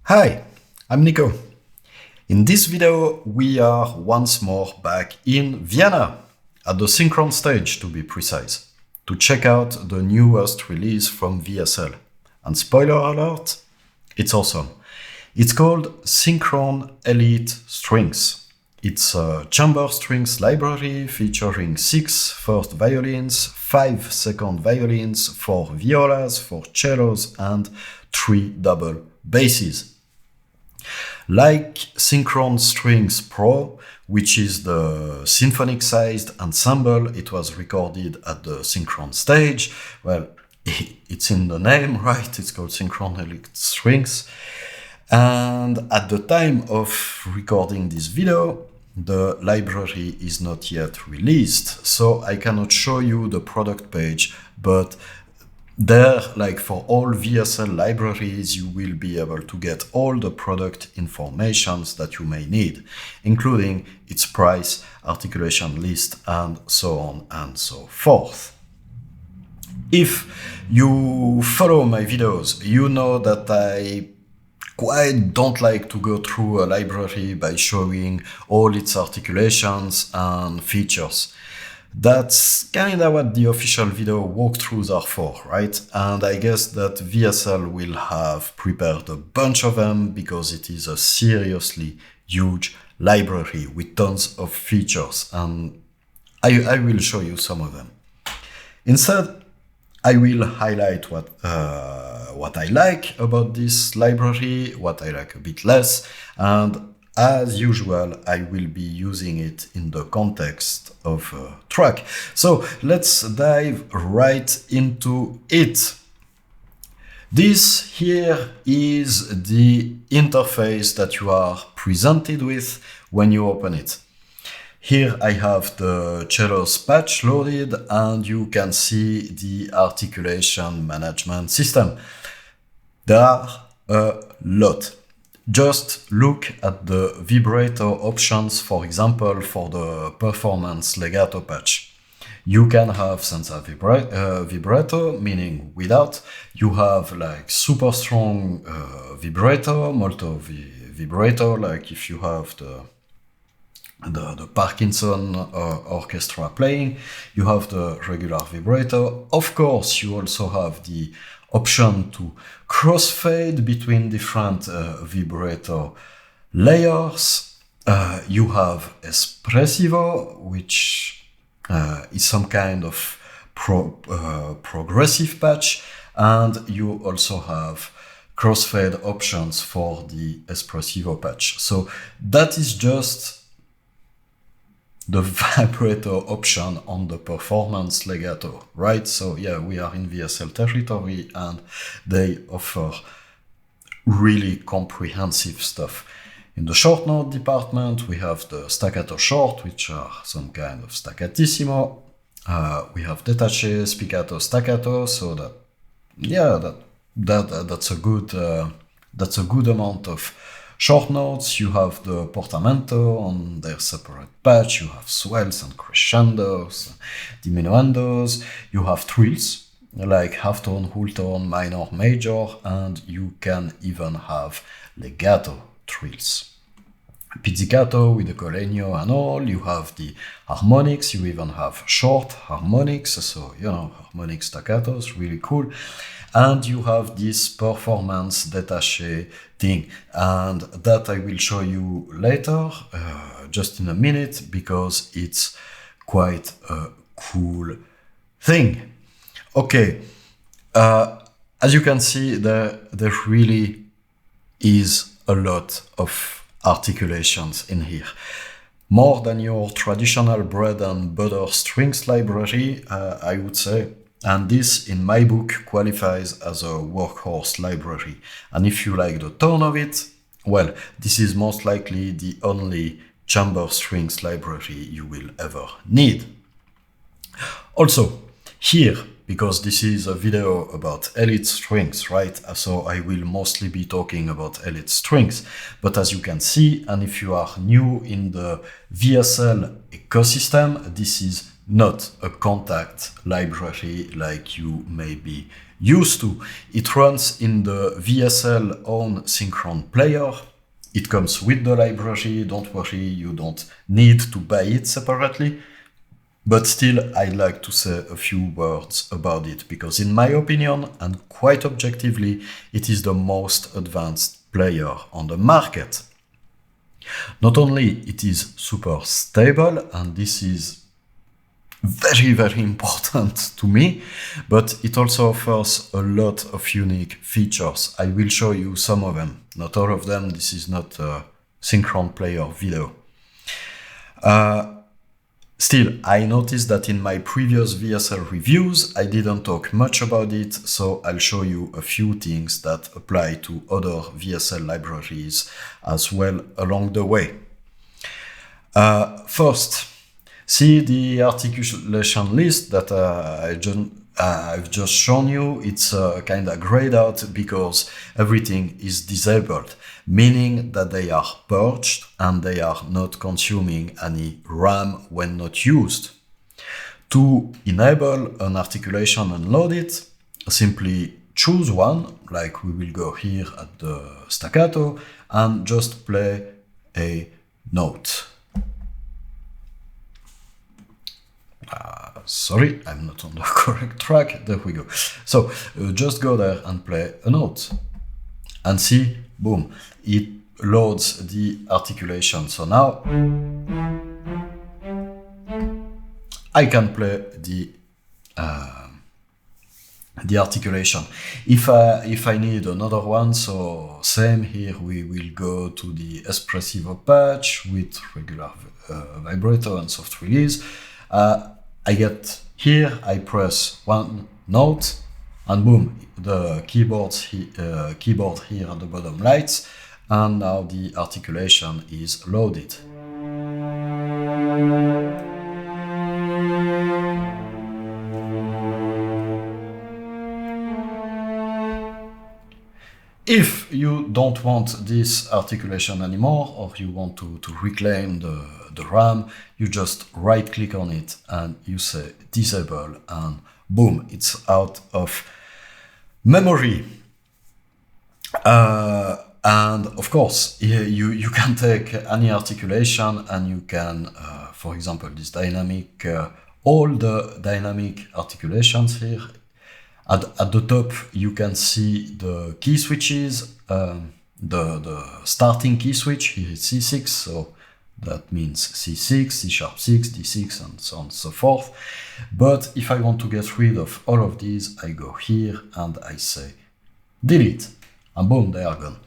Hi, I'm Nico. In this video, we are once more back in Vienna, at the Synchron stage to be precise, to check out the newest release from VSL. And spoiler alert, it's awesome. It's called Synchron Elite Strings. It's a chamber strings library featuring 6 first violins, 5 second violins, 4 violas, 4 cellos, and 3 double basses. Like Synchron Strings Pro, which is the symphonic-sized ensemble, it was recorded at the Synchron stage. Well, it's in the name, right? It's called Synchron Elite Strings. And at the time of recording this video, the library is not yet released, so I cannot show you the product page, but there, like for all VSL libraries, you will be able to get all the product informations that you may need, including its price, articulation list, and so on and so forth. If you follow my videos, you know that I quite don't like to go through a library by showing all its articulations and features. That's kinda what the official video walkthroughs are for, right? And I guess that VSL will have prepared a bunch of them because it is a seriously huge library with tons of features, and I will show you some of them. Instead, I will highlight what I like about this library, what I like a bit less, and as usual, I will be using it in the context of a track. So let's dive right into it. This here is the interface that you are presented with when you open it. Here I have the cellos patch loaded, and you can see the articulation management system. There are a lot. Just look at the vibrato options, for example, for the performance legato patch. You can have senza vibrato, meaning without. You have like super strong vibrato, molto vibrato, like if you have the Parkinson orchestra playing. You have the regular vibrato. Of course, you also have the option to crossfade between different vibrato layers. You have espressivo, which is some kind of progressive patch, and you also have crossfade options for the espressivo patch. So that is just the vibrato option on the performance legato, right? So yeah, we are in VSL territory, and they offer really comprehensive stuff. In the short note department, we have the staccato short, which are some kind of staccatissimo. We have detaché, spiccato, staccato, so that, yeah, that's a good amount of short notes. You have the portamento on their separate patch. You have swells and crescendos, diminuendos. You have trills, like half tone, whole tone, minor, major, and you can even have legato trills. Pizzicato with the collegno and all. You have the harmonics. You even have short harmonics, so you know, harmonic staccatos, really cool. And you have this performance détaché thing, and that I will show you later, just in a minute, because it's quite a cool thing. Okay, as you can see, there really is a lot of articulations in here. More than your traditional bread and butter strings library, I would say. And this, in my book, qualifies as a workhorse library. And if you like the tone of it, well, this is most likely the only chamber strings library you will ever need. Also, here, because this is a video about Elite Strings, right? So I will mostly be talking about Elite Strings. But as you can see, and if you are new in the VSL ecosystem, this is not a contact library like you may be used to. It runs in the VSL own Synchron player. It comes with the library, don't worry, you don't need to buy it separately. But still, I'd like to say a few words about it, because in my opinion, and quite objectively, it is the most advanced player on the market. Not only it is super stable, and this is very, very important to me, but it also offers a lot of unique features. I will show you some of them, not all of them. This is not a Synchron player video. Still, I noticed that in my previous VSL reviews, I didn't talk much about it, so I'll show you a few things that apply to other VSL libraries as well along the way. First, see the articulation list that I've just shown you. It's kind of grayed out because everything is disabled, meaning that they are purged and they are not consuming any RAM when not used. To enable an articulation and load it, simply choose one, like we will go here at the staccato, and just play a note. Sorry, I'm not on the correct track. There we go. So just go there and play a note. And see, boom, it loads the articulation. So now I can play the articulation. If I need another one, so same here, we will go to the espressivo patch with regular vibrato and soft release. I get here, I press one note, and boom, the keyboard here at the bottom lights, and now the articulation is loaded. If you don't want this articulation anymore, or you want to reclaim the RAM, you just right click on it and you say disable, and boom, it's out of memory. And of course, you can take any articulation and you can, for example, this dynamic, all the dynamic articulations here. At the top, you can see the key switches, the starting key switch, here is C6, so that means C6, C#6, D6, and so on and so forth. But if I want to get rid of all of these, I go here and I say delete, and boom, they are gone.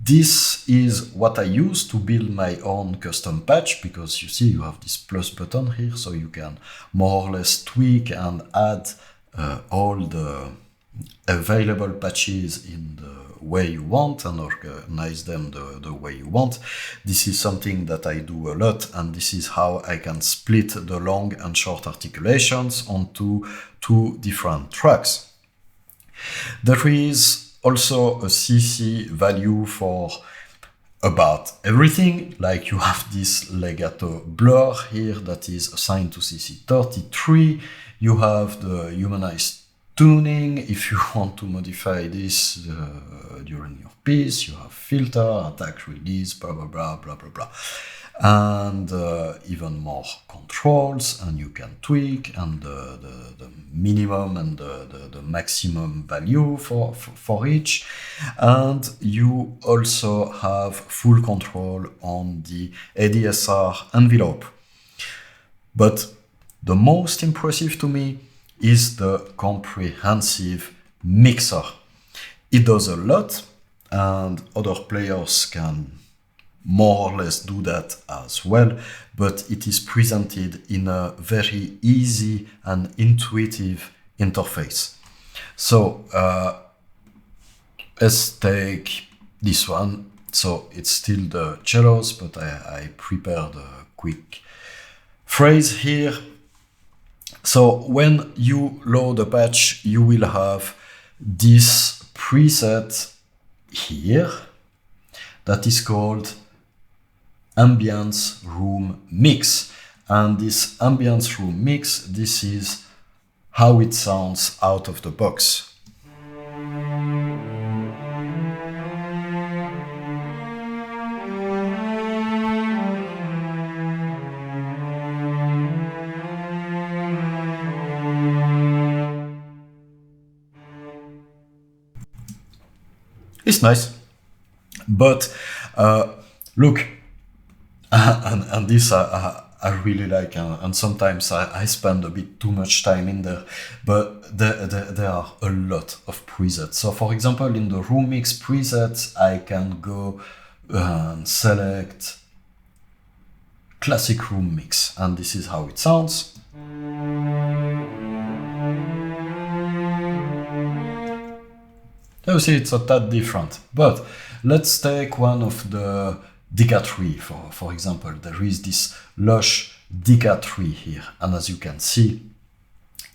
This is what I use to build my own custom patch, because you see you have this plus button here, so you can more or less tweak and add all the available patches in the way you want and organize them the way you want. This is something that I do a lot, and this is how I can split the long and short articulations onto two different tracks. There is also a CC value for about everything, like you have this legato blur here that is assigned to CC33. You have the humanized tuning. If you want to modify this during your piece, you have filter, attack, release, blah, blah, blah, blah, blah, blah. And even more controls, and you can tweak, and the minimum and the maximum value for each. And you also have full control on the ADSR envelope. But the most impressive to me is the comprehensive mixer. It does a lot, and other players can more or less do that as well, but it is presented in a very easy and intuitive interface. So let's take this one. So it's still the cellos, but I prepared a quick phrase here. So when you load a patch, you will have this preset here that is called Ambience Room Mix. And this ambience room mix, this is how it sounds out of the box. It's nice, but look, and this I really like, and sometimes I spend a bit too much time in there, but there are a lot of presets. So for example, in the room mix presets, I can go and select classic room mix, and this is how it sounds. You see, it's a tad different, but let's take one of the Deca tree, for example. There is this lush Deca tree here, and as you can see,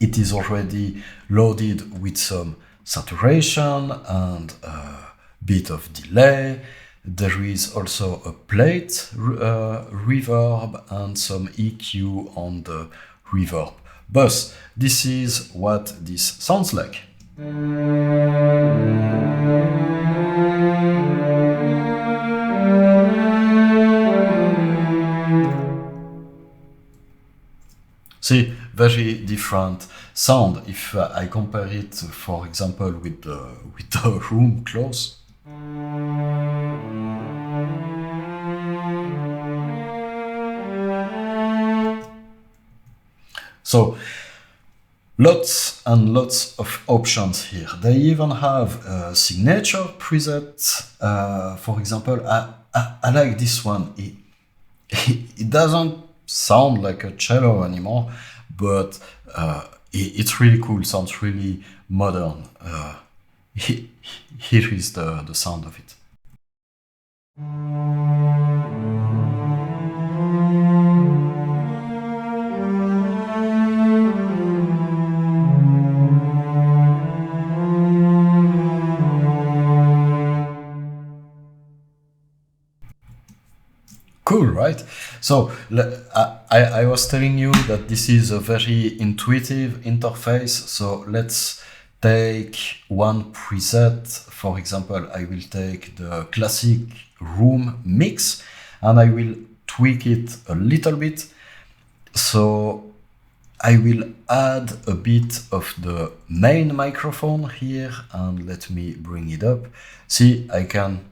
it is already loaded with some saturation and a bit of delay. There is also a plate reverb and some EQ on the reverb bus. This is what this sounds like. See, very different sound if I compare it, for example, with the room close. So, lots and lots of options here. They even have a signature preset. For example, I like this one. It doesn't sound like a cello anymore, but it's really cool. Sounds really modern. Here is the sound of it. Cool, right? So I was telling you that this is a very intuitive interface. So let's take one preset. For example, I will take the classic room mix and I will tweak it a little bit. So I will add a bit of the main microphone here, and let me bring it up. See, I can...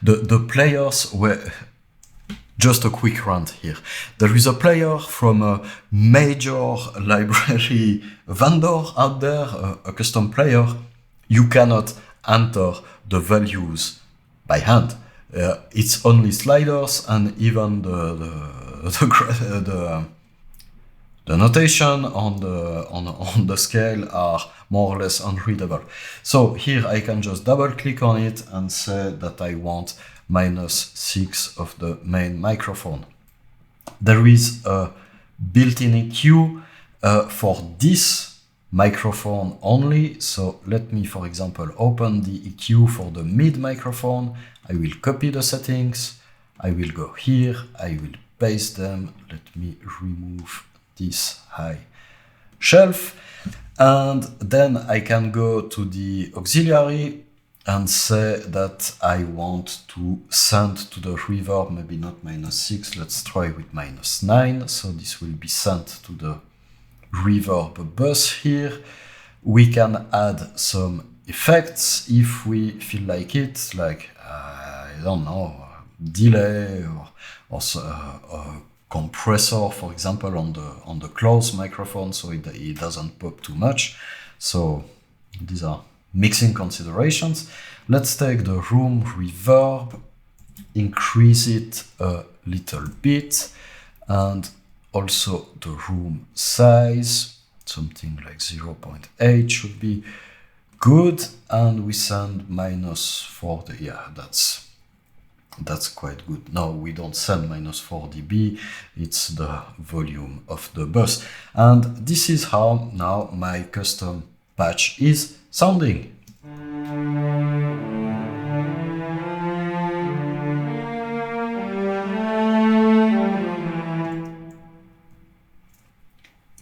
the players were... Just a quick rant here. There is a player from a major library vendor out there, a custom player. You cannot enter the values by hand. It's only sliders, and even the notation on the scale are more or less unreadable. So here I can just double click on it and say that I want -6 of the main microphone. There is a built-in EQ for this microphone only. So let me, for example, open the EQ for the mid microphone. I will copy the settings. I will go here. I will paste them. Let me remove this high shelf. And then I can go to the auxiliary and say that I want to send to the reverb, maybe not -6, let's try with -9. So this will be sent to the reverb bus here. We can add some effects if we feel like it, like, I don't know, delay or a compressor, for example, on the close microphone, so it doesn't pop too much. So these are mixing considerations. Let's take the room reverb, increase it a little bit, and also the room size, something like 0.8 should be good, and we send -4. Yeah, that's quite good. No, we don't send -4 dB, it's the volume of the bus. And this is how now my custom patch is sounding.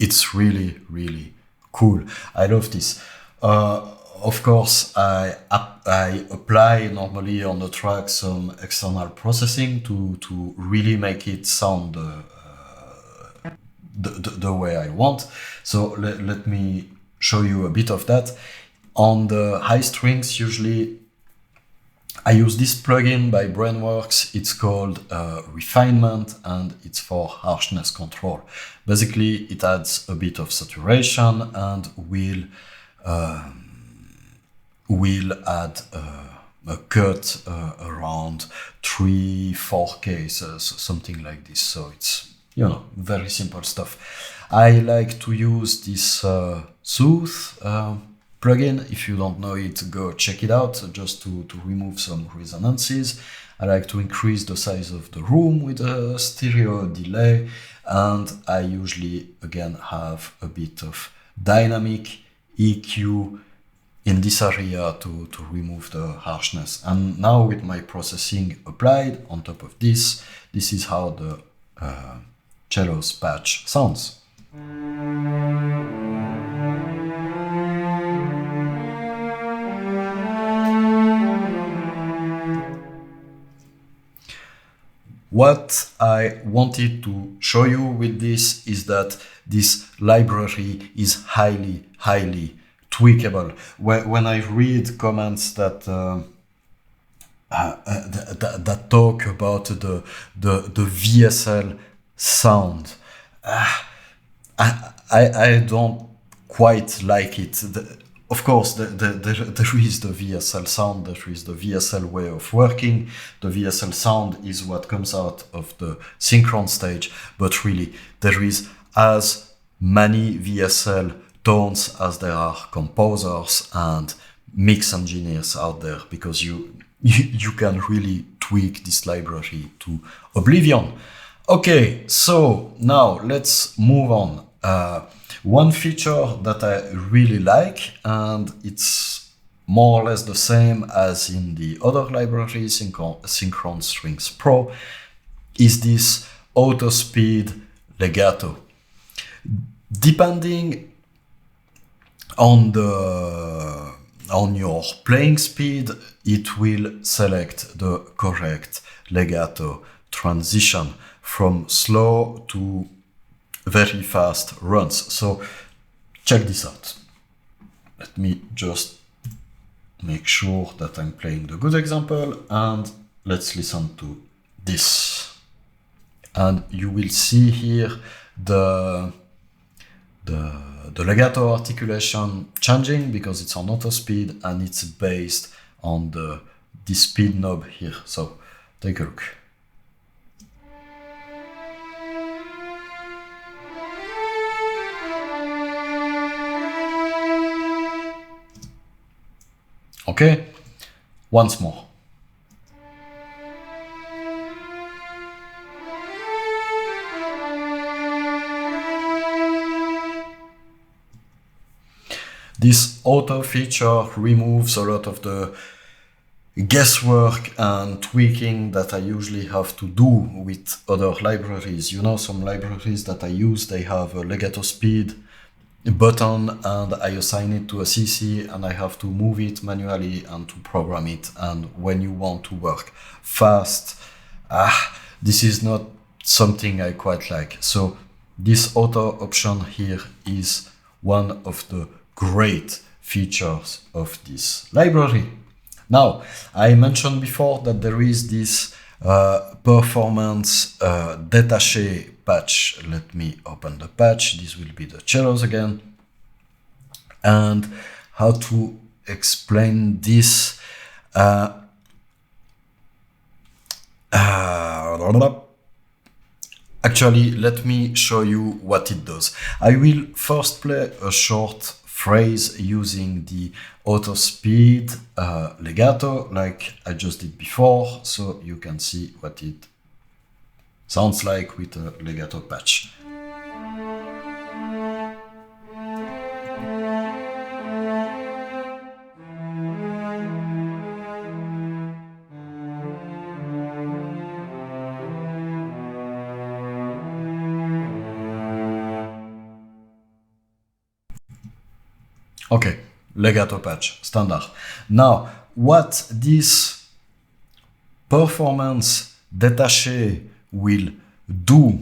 it's really, really cool. I love this. Of course, I apply normally on the track some external processing to really make it sound the way I want. So let me show you a bit of that. On the high strings, usually I use this plugin by Brainworks. It's called Refinement, and it's for harshness control. Basically, it adds a bit of saturation and will add a cut around 3-4 cases, something like this. So it's, you know, very simple stuff. I like to use this Soothe plugin. If you don't know it, go check it out, just to remove some resonances. I like to increase the size of the room with a stereo delay, and I usually again have a bit of dynamic EQ in this area to remove the harshness. And now with my processing applied on top of this, this is how the cello's patch sounds. What I wanted to show you with this is that this library is highly, highly tweakable. When I read comments that that talk about the VSL sound, I don't quite like it. Of course, there is the VSL sound, there is the VSL way of working. The VSL sound is what comes out of the Synchron stage, but really, there is as many VSL tones as there are composers and mix engineers out there, because you can really tweak this library to oblivion. Okay, so now let's move on. One feature that I really like, and it's more or less the same as in the other library, Synchron Strings Pro, is this auto speed legato. Depending on your playing speed, it will select the correct legato transition from slow to very fast runs. So check this out. Let me just make sure that I'm playing the good example, and let's listen to this. And you will see here the legato articulation changing because it's on auto speed and it's based on the speed knob here. So take a look. Okay, once more. This auto feature removes a lot of the guesswork and tweaking that I usually have to do with other libraries. You know, some libraries that I use, they have a legato speed button and I assign it to a CC and I have to move it manually and to program it. And when you want to work fast, this is not something I quite like. So this auto option here is one of the great features of this library. Now, I mentioned before that there is this performance détaché patch. Let me open the patch. This will be the cellos again. And how to explain this? Actually, let me show you what it does. I will first play a short phrase using the auto speed legato like I just did before, so you can see what it sounds like with a legato patch. Okay, legato patch, standard. Now, what this performance détaché will do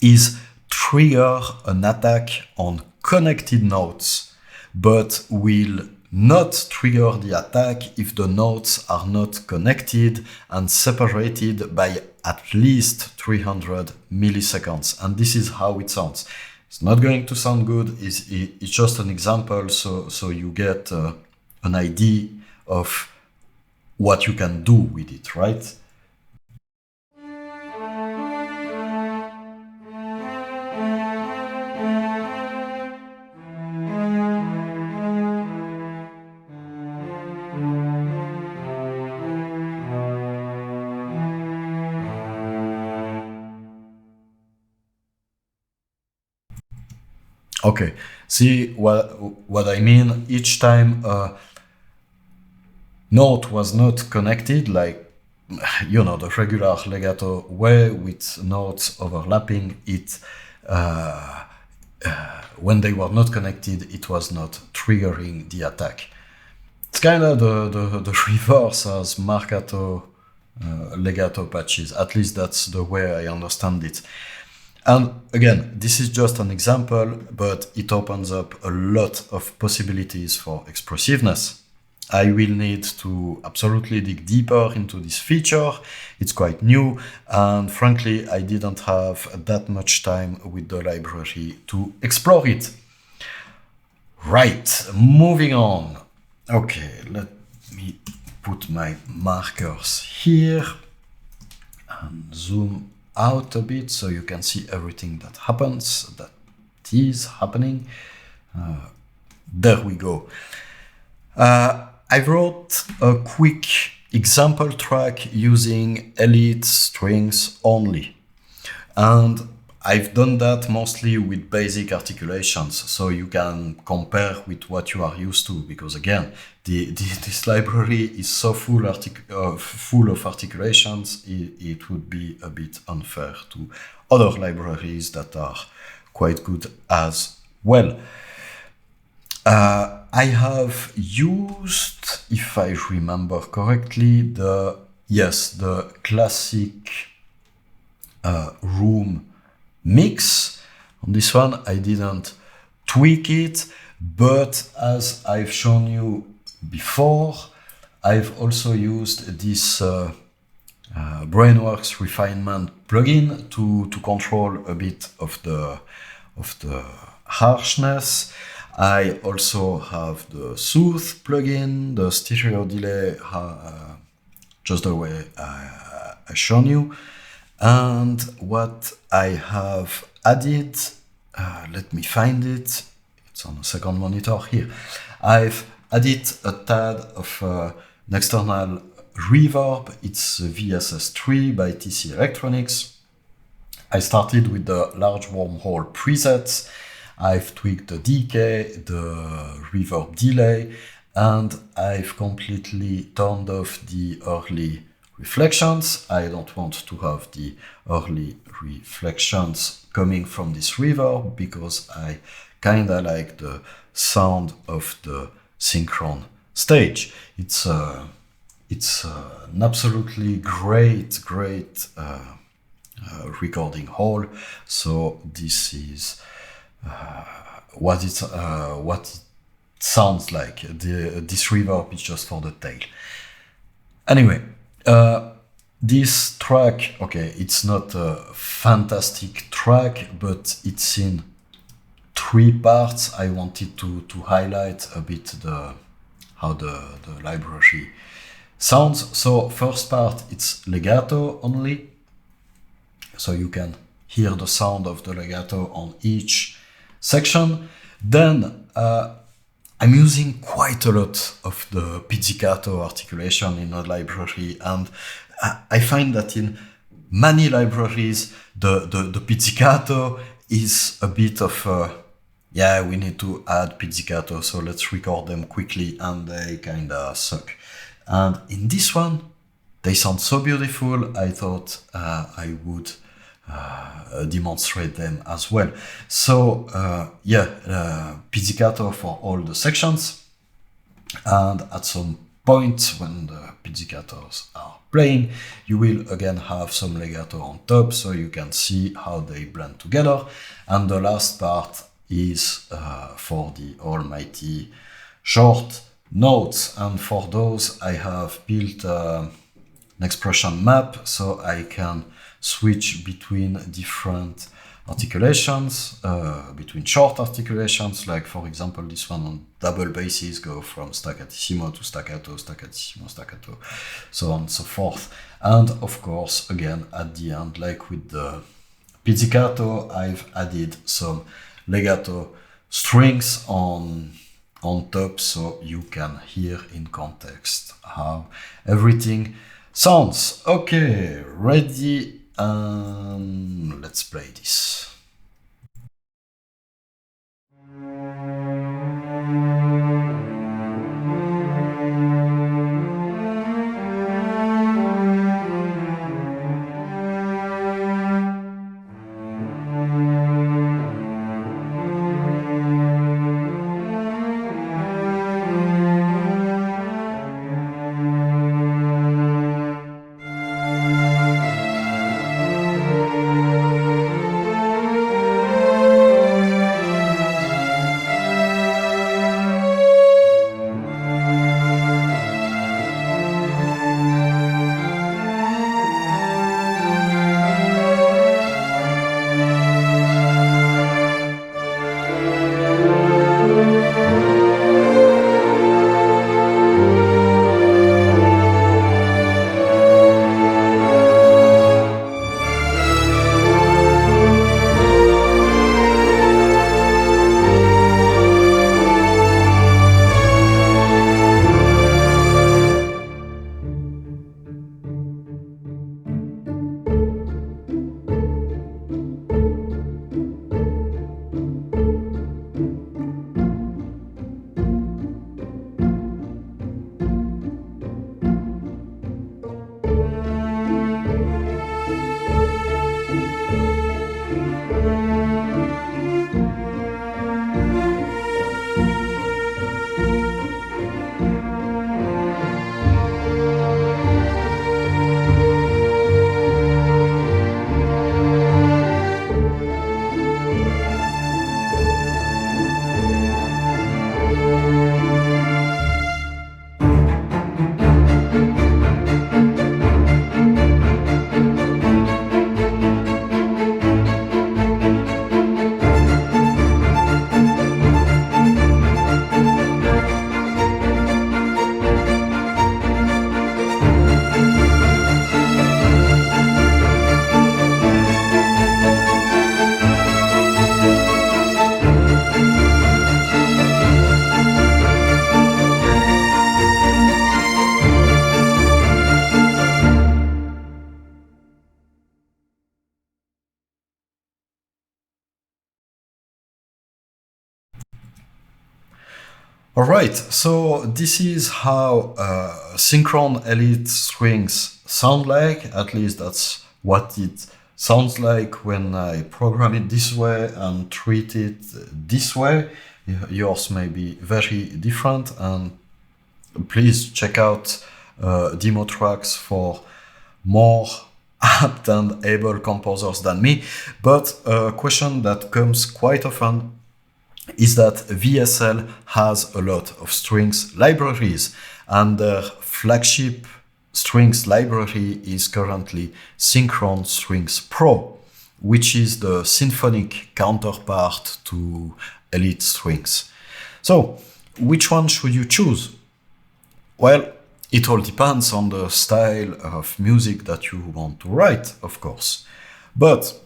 is trigger an attack on connected notes, but will not trigger the attack if the notes are not connected and separated by at least 300 milliseconds. And this is how it sounds. It's not going to sound good. It's just an example, so you get an idea of what you can do with it, right? Okay, see what I mean? Each time a note was not connected, like, you know, the regular legato way with notes overlapping, when they were not connected, it was not triggering the attack. It's kind of the reverse as marcato legato patches. At least that's the way I understand it. And again, this is just an example, but it opens up a lot of possibilities for expressiveness. I will need to absolutely dig deeper into this feature. It's quite new, and frankly, I didn't have that much time with the library to explore it. Right, moving on. Okay, let me put my markers here and zoom out a bit so you can see everything that happens, that is happening. There we go. I wrote a quick example track using Elite Strings only. And I've done that mostly with basic articulations, so you can compare with what you are used to, because again, this library is so full of articulations, it would be a bit unfair to other libraries that are quite good as well. I have used, if I remember correctly, the classic room mix. On this one, I didn't tweak it, but as I've shown you before, I've also used this Brainworks refinement plugin to control a bit of the harshness. I also have the Soothe plugin, the stereo delay, just the way I shown you. And what I have added, let me find it. It's on the second monitor here. I've added a tad of an external reverb. It's VSL 3 by TC Electronics. I started with the large wormhole presets. I've tweaked the decay, the reverb delay, and I've completely turned off the early reflections. I don't want to have the early reflections coming from this reverb because I kinda like the sound of the Synchron stage. It's an absolutely great recording hall. So this is what it sounds like. This reverb is just for the tail. Anyway, this track, okay, it's not a fantastic track, but it's in 3 parts. I wanted to highlight a bit how the library sounds. So first part, it's legato only. So you can hear the sound of the legato on each section. Then I'm using quite a lot of the pizzicato articulation in a library, and I find that in many libraries the pizzicato is a bit of we need to add pizzicato, so let's record them quickly, and they kinda suck. And in this one, they sound so beautiful. I thought I would demonstrate them as well. So pizzicato for all the sections, and at some point when the pizzicators are playing, you will again have some legato on top, so you can see how they blend together. And the last part is for the almighty short notes, and for those I have built an expression map so I can switch between different articulations, between short articulations, like for example this one on double basses go from staccatissimo to staccato, staccatissimo, staccato, so on and so forth. And of course, again at the end, like with the pizzicato, I've added some legato strings on top, so you can hear in context how everything sounds. Okay, ready, and let's play this. Alright, so this is how Synchron Elite Strings sound like. At least that's what it sounds like when I program it this way and treat it this way. Yours may be very different, and please check out demo tracks for more apt and able composers than me. But a question that comes quite often is that VSL has a lot of strings libraries, and their flagship strings library is currently Synchron Strings Pro, which is the symphonic counterpart to Elite Strings. So, which one should you choose? Well, it all depends on the style of music that you want to write, of course. But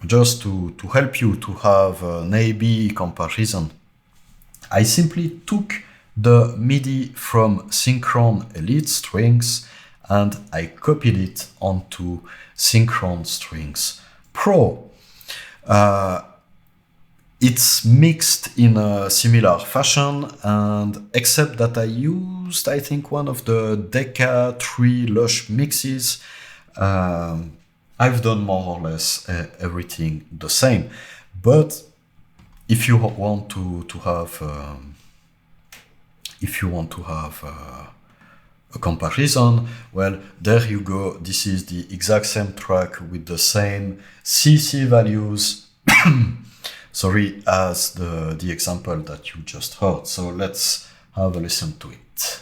just to help you to have an A-B comparison, I simply took the MIDI from Synchron Elite Strings and I copied it onto Synchron Strings Pro. It's mixed in a similar fashion, and except that I used, I think, one of the Decca 3 Lush mixes, I've done more or less everything the same. But if you want to have a comparison, well, there you go. This is the exact same track with the same CC values sorry, as the example that you just heard. So let's have a listen to it.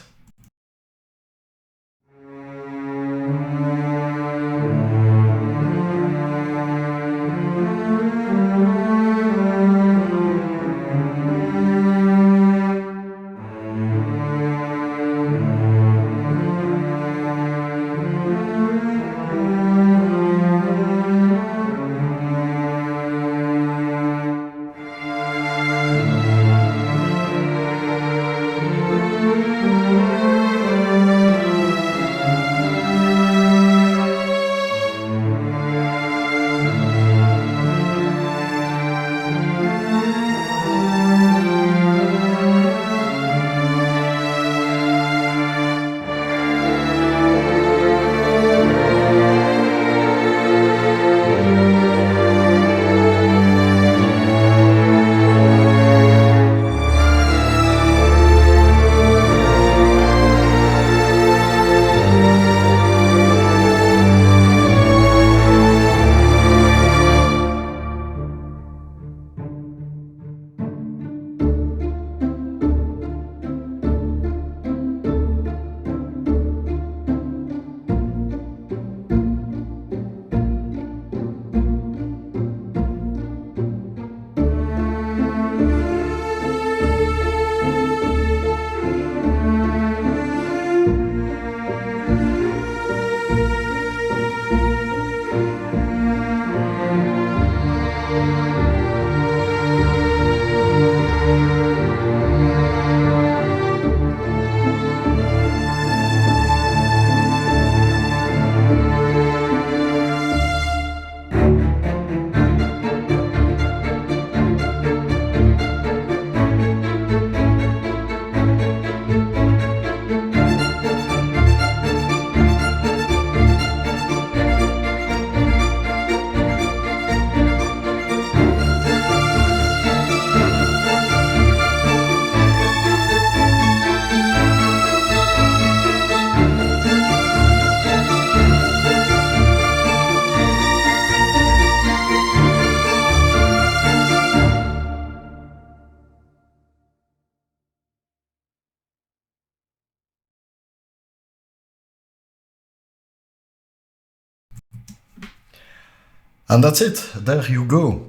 And that's it. There you go.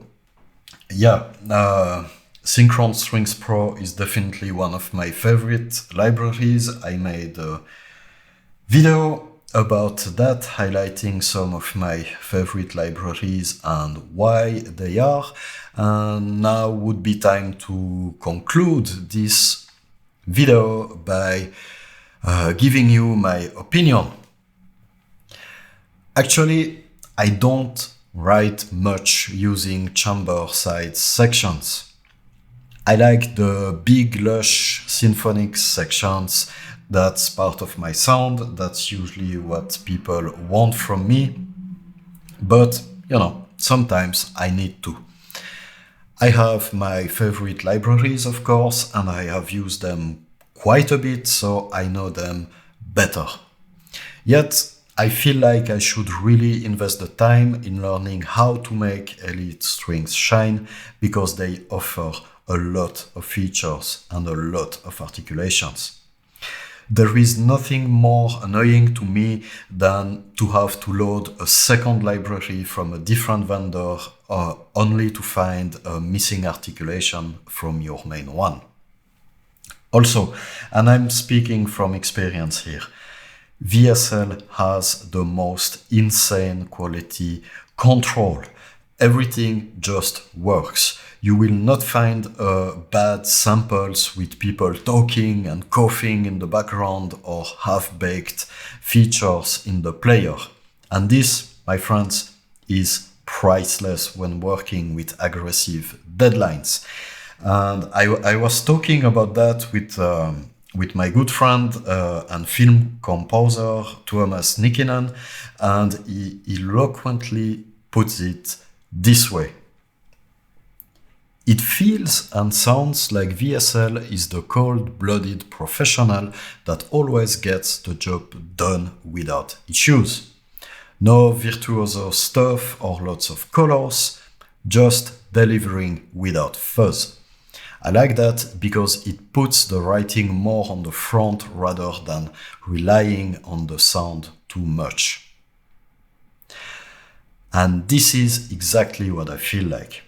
Yeah, Synchron Strings Pro is definitely one of my favorite libraries. I made a video about that, highlighting some of my favorite libraries and why they are. And now would be time to conclude this video by giving you my opinion. Actually, I don't write much using chamber side sections. I like the big lush symphonic sections. That's part of my sound. That's usually what people want from me. But, you know, sometimes I need to. I have my favorite libraries, of course, and I have used them quite a bit, so I know them better. Yet, I feel like I should really invest the time in learning how to make Elite Strings shine, because they offer a lot of features and a lot of articulations. There is nothing more annoying to me than to have to load a second library from a different vendor only to find a missing articulation from your main one. Also, and I'm speaking from experience here, VSL has the most insane quality control. Everything just works. You will not find bad samples with people talking and coughing in the background or half-baked features in the player. And this, my friends, is priceless when working with aggressive deadlines. And I was talking about that with with my good friend and film composer Tuomas Nikinen, and he eloquently puts it this way. It feels and sounds like VSL is the cold-blooded professional that always gets the job done without issues. No virtuoso stuff or lots of colors, just delivering without fuzz. I like that because it puts the writing more on the front rather than relying on the sound too much. And this is exactly what I feel like.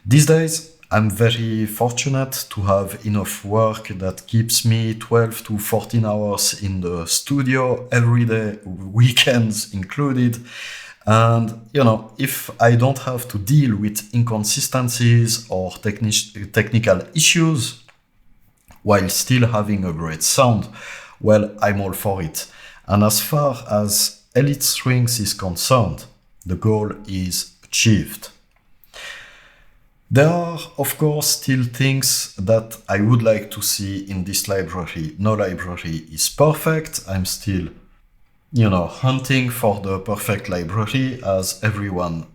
These days, I'm very fortunate to have enough work that keeps me 12 to 14 hours in the studio every day, weekends included. And, if I don't have to deal with inconsistencies or technical issues while still having a great sound, well, I'm all for it. And as far as Elite Strings is concerned, the goal is achieved. There are, of course, still things that I would like to see in this library. No library is perfect. I'm still, hunting for the perfect library, as everyone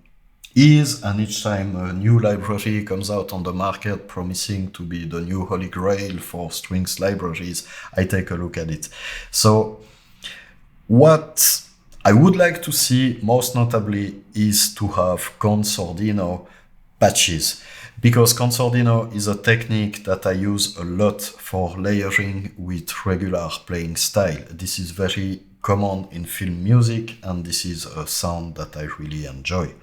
is. And each time a new library comes out on the market promising to be the new holy grail for strings libraries, I take a look at it. So what I would like to see most notably is to have consordino patches, because consordino is a technique that I use a lot for layering with regular playing style. This is very common in film music, and this is a sound that I really enjoy.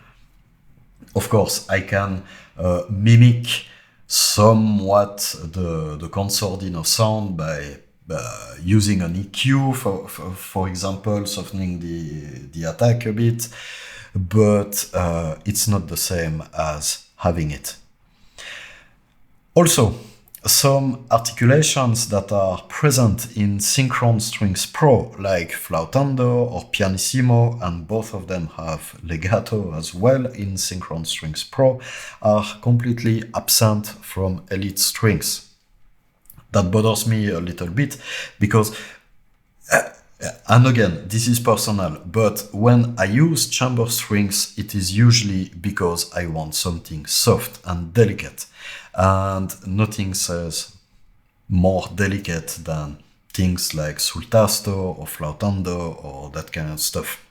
Of course, I can mimic somewhat the consordino sound by using an EQ, for example, softening the attack a bit, but it's not the same as having it. Also, some articulations that are present in Synchron Strings Pro, like flautando or pianissimo, and both of them have legato as well in Synchron Strings Pro, are completely absent from Elite Strings. That bothers me a little bit because, and again, this is personal, but when I use chamber strings, it is usually because I want something soft and delicate. And nothing says more delicate than things like sul tasto or flautando or that kind of stuff.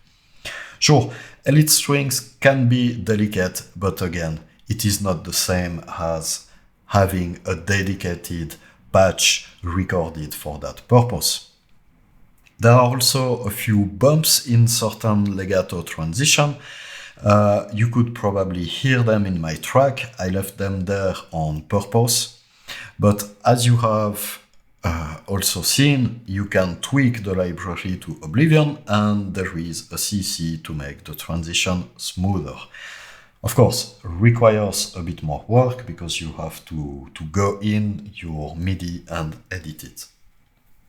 Sure, Elite Strings can be delicate, but again, it is not the same as having a dedicated patch recorded for that purpose. There are also a few bumps in certain legato transition. You could probably hear them in my track. I left them there on purpose. But as you have also seen, you can tweak the library to oblivion, and there is a CC to make the transition smoother. Of course, requires a bit more work because you have to go in your MIDI and edit it.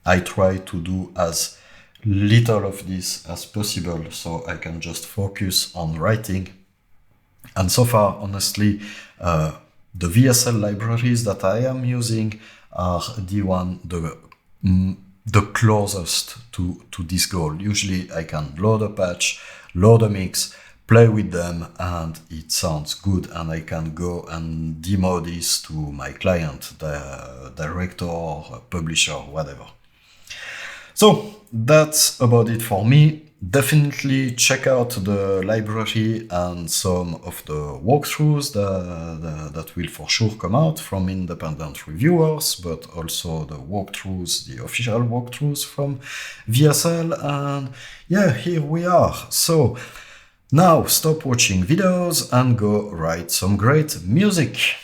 I try to do as little of this as possible so I can just focus on writing. And so far, honestly, the VSL libraries that I am using are the closest to this goal. Usually I can load a patch, load a mix, play with them, and it sounds good, and I can go and demo this to my client, the director or publisher, whatever. So that's about it for me. Definitely check out the library and some of the walkthroughs that will for sure come out from independent reviewers, but also the walkthroughs, the official walkthroughs from VSL. And yeah, here we are. So now stop watching videos and go write some great music.